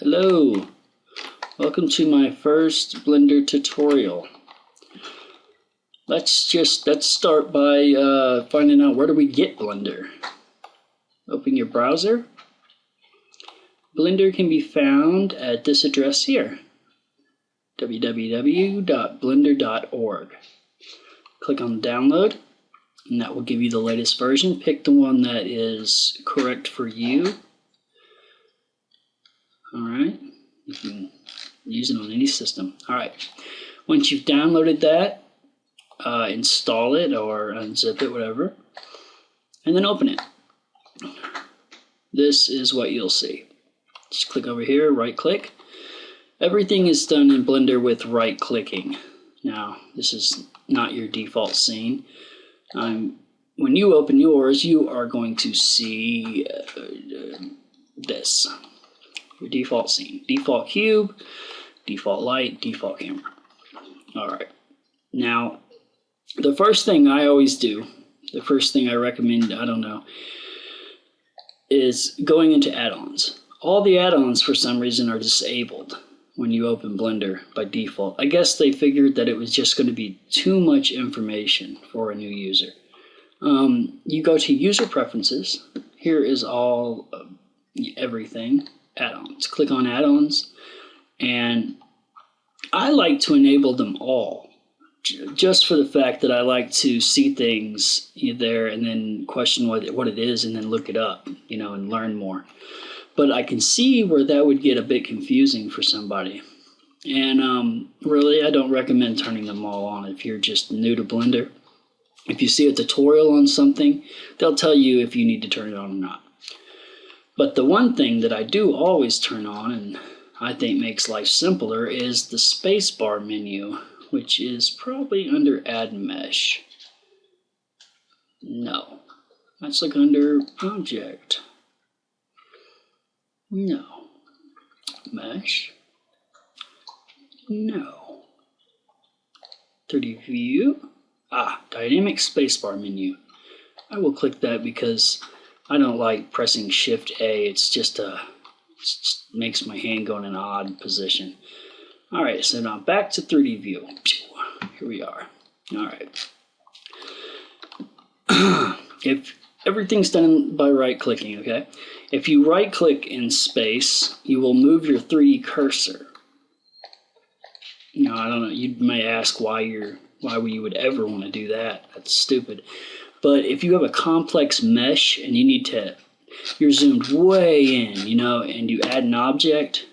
Hello, welcome to my first Blender tutorial. Let's start by finding out where do we get Blender. Open your browser. Blender can be found at this address here, www.blender.org. Click on download, and that will give you the latest version. Pick the one that is correct for you. Alright, you can use it on any system. Alright, once you've downloaded that, install it or unzip it, whatever, and then open it. This is what you'll see. Just click over here, right click. Everything is done in Blender with right clicking. Now, this is not your default scene. When you open yours, you are going to see this. Your default scene, default cube, default light, default camera. All right. Now, the first thing I always do, the first thing I recommend, is going into add-ons. All the add-ons for some reason are disabled when you open Blender by default. I guess they figured that it was just going to be too much information for a new user. You go to user preferences. Here is all everything. Add-ons. Click on add-ons, and I like to enable them all just for the fact that I like to see things there and then question what it is and then look it up, and learn more. But I can see where that would get a bit confusing for somebody, and really I don't recommend turning them all on if you're just new to Blender. If you see a tutorial on something, they'll tell you if you need to turn it on or not. But the one thing that I do always turn on, and I think makes life simpler, is the spacebar menu, which is probably under Add Mesh. No. Let's look under Object. No. Mesh. No. 3D View. Dynamic Spacebar Menu. I will click that because I don't like pressing Shift A. It just makes my hand go in an odd position. All right, so now back to 3D view. Here we are. All right. If everything's done by right clicking, okay? If you right click in space, you will move your 3D cursor. Now, I don't know, you may ask why you would ever want to do that. That's stupid. But if you have a complex mesh and you're zoomed way in, and you add an object,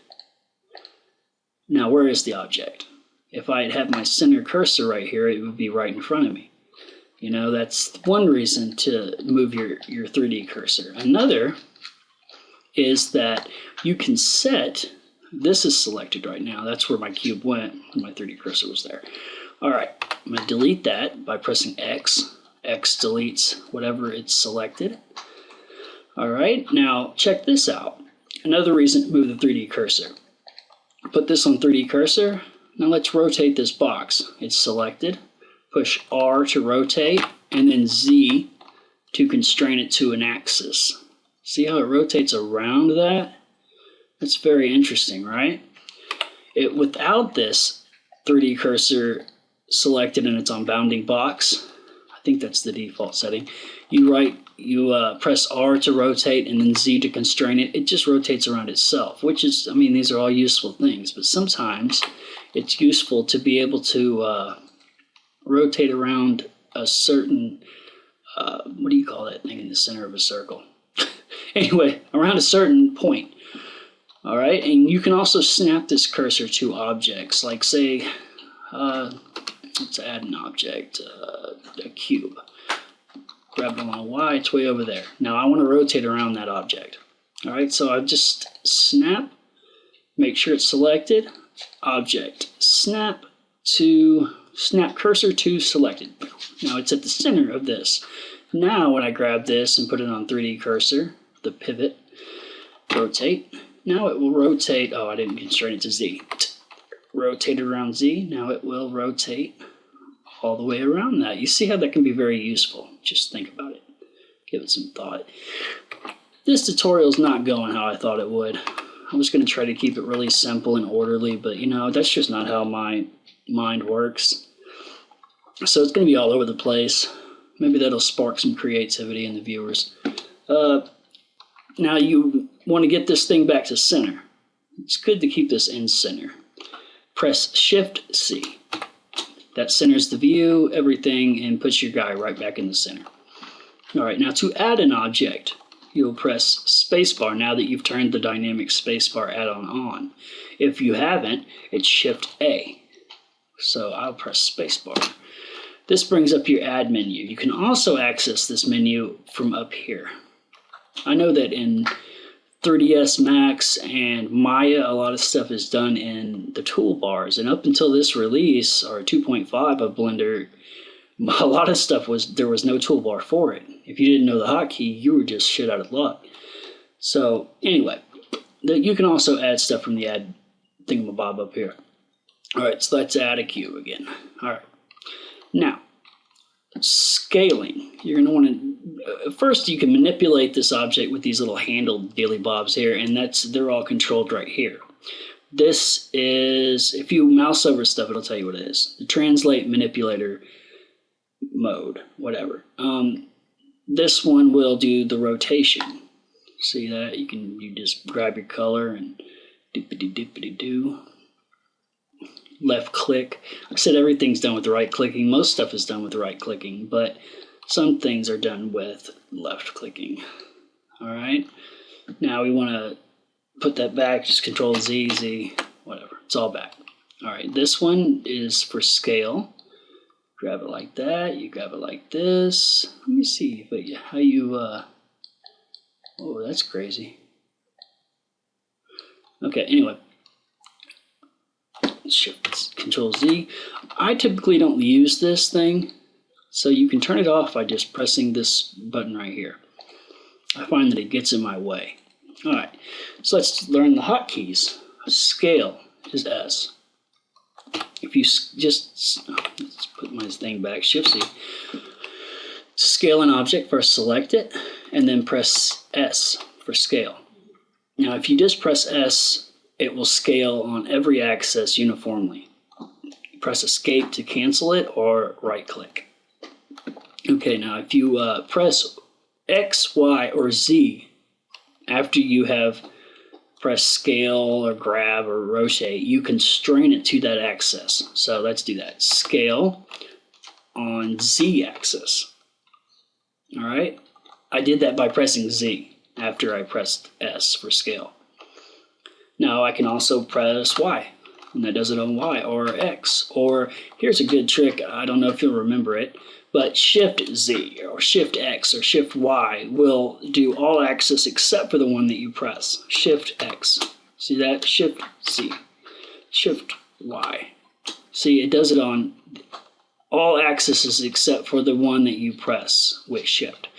now where is the object? If I have my center cursor right here, it would be right in front of me. That's one reason to move your 3D cursor. Another is that you can set, this is selected right now, that's where my cube went when my 3D cursor was there. All right, I'm going to delete that by pressing X. X deletes whatever it's selected. All right, now check this out. Another reason to move the 3D cursor. Put this on 3D cursor. Now let's rotate this box. It's selected. Push R to rotate, and then Z to constrain it to an axis. See how it rotates around that? That's very interesting, right? Without this 3D cursor selected and it's on bounding box, I think that's the default setting. You press R to rotate and then Z to constrain it. It just rotates around itself, which is, these are all useful things, but sometimes it's useful to be able to rotate around a certain, what do you call that thing in the center of a circle? Anyway, around a certain point. All right, and you can also snap this cursor to objects, like say, let's add an object, a cube. Grab it on Y, it's way over there. Now I want to rotate around that object. All right, so I just snap, make sure it's selected, object, snap cursor to selected. Now it's at the center of this. Now when I grab this and put it on 3D cursor, the pivot, rotate, now it will rotate, I didn't constrain it to Z. Rotate it around Z, now it will rotate all the way around that. You see how that can be very useful. Just think about it. Give it some thought. This tutorial is not going how I thought it would. I was going to try to keep it really simple and orderly, but you know, that's just not how my mind works. So it's going to be all over the place. Maybe that'll spark some creativity in the viewers. Now you want to get this thing back to center. It's good to keep this in center. Press Shift C. That centers the view, everything, and puts your guy right back in the center. All right, now to add an object, you'll press spacebar now that you've turned the dynamic spacebar add-on on. If you haven't, it's Shift A. So I'll press spacebar. This brings up your add menu. You can also access this menu from up here. I know that in 3ds Max and Maya, a lot of stuff is done in the toolbars. And up until this release, or 2.5 of Blender, a lot of stuff there was no toolbar for it. If you didn't know the hotkey, you were just shit out of luck. So anyway, you can also add stuff from the add thingamabob up here. All right, so let's add a cube again. All right, now scaling. You're going to want to first you can manipulate this object with these little handled dealy bobs here, and they're all controlled right here. This is, if you mouse over stuff, it'll tell you what it is. The translate manipulator mode, whatever. This one will do the rotation. See that? You just grab your color and doopity-doopity-doo. Left click. Like I said, everything's done with the right clicking. Most stuff is done with the right clicking, but some things are done with left clicking. All right. Now we want to put that back. Just Control Z, Z, whatever. It's all back. All right. This one is for scale. Grab it like that. You grab it like this. Let me see how you. Oh, that's crazy. Okay. Anyway. Shift Control Z. I typically don't use this thing, so you can turn it off by just pressing this button right here. I find that it gets in my way. All right, so let's learn the hotkeys. Scale is S. If you just let's put my thing back, Shift C. Scale an object, first select it, and then press S for scale. Now, if you just press S, it will scale on every axis uniformly. Press Escape to cancel it, or right click. Okay, now if you press X, Y, or Z after you have pressed scale or grab or rotate, you can strain it to that axis. So let's do that. Scale on Z axis. All right, I did that by pressing Z after I pressed S for scale. Now I can also press Y, and that does it on Y, or X, or here's a good trick, I don't know if you'll remember it, but Shift Z or Shift X or Shift Y will do all axis except for the one that you press. Shift X. See that? Shift Z. Shift Y. See, it does it on all axes except for the one that you press with Shift.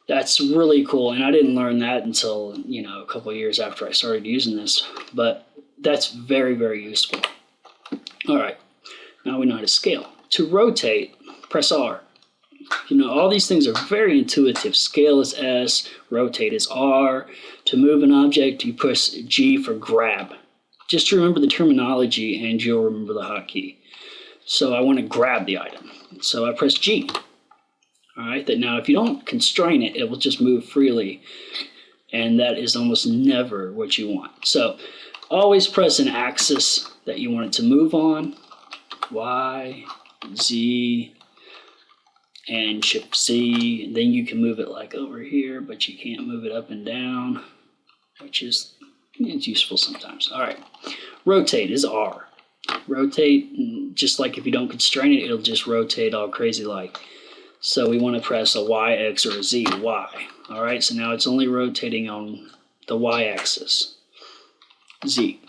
That's really cool, and I didn't learn that until, a couple of years after I started using this, but that's very, very useful. All right, now we know how to scale. To rotate, press R. All these things are very intuitive. Scale is S, rotate is R. To move an object, you press G for grab. Just remember the terminology and you'll remember the hotkey. So I want to grab the item, so I press G. All right, that now if you don't constrain it, it will just move freely, and that is almost never what you want. So always press an axis that you want it to move on, Y, Z, and Shift C, and then you can move it like over here, but you can't move it up and down, which is it's useful sometimes. All right, rotate is R. Rotate, just like if you don't constrain it, it'll just rotate all crazy like. So we want to press a Y, X, or a Z, Y. All right, so now it's only rotating on the Y axis. Z,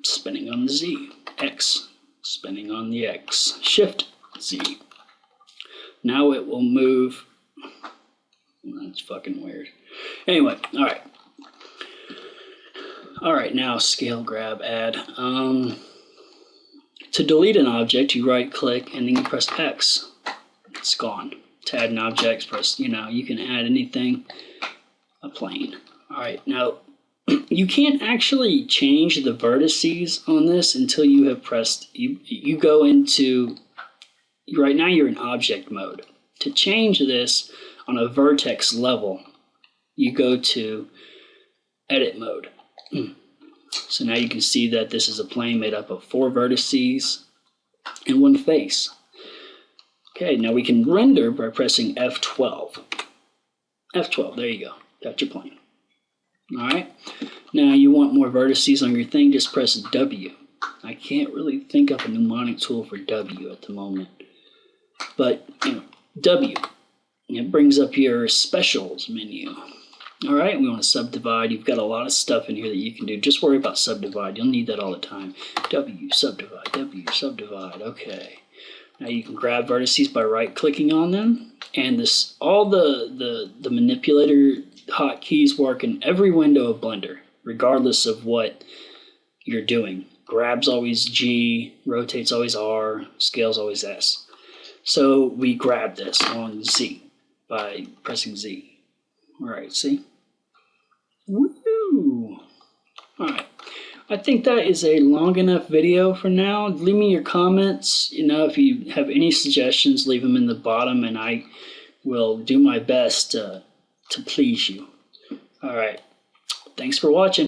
spinning on the Z. X, spinning on the X. Shift Z. Now it will move. That's fucking weird. Anyway, all right. All right, now scale, grab, add. To delete an object, you right click and then you press X. It's gone. To add an object, press, you can add anything, a plane. All right, now you can't actually change the vertices on this until you have pressed, you go into, right now you're in object mode. To change this on a vertex level, you go to edit mode. So now you can see that this is a plane made up of 4 vertices and 1 face. Okay, now we can render by pressing F12. F12, there you go. Got your plane. All right. Now you want more vertices on your thing, just press W. I can't really think of a mnemonic tool for W at the moment. But W. It brings up your specials menu. All right, we want to subdivide. You've got a lot of stuff in here that you can do. Just worry about subdivide. You'll need that all the time. W, subdivide, W, subdivide. Okay. Now you can grab vertices by right-clicking on them. And this, all the manipulator hotkeys work in every window of Blender, regardless of what you're doing. Grab's always G, rotate's always R, scale's always S. So we grab this on Z by pressing Z. All right, see? Woo! All right. I think that is a long enough video for now. Leave me your comments. If you have any suggestions, leave them in the bottom, and I will do my best to please you. All right. Thanks for watching.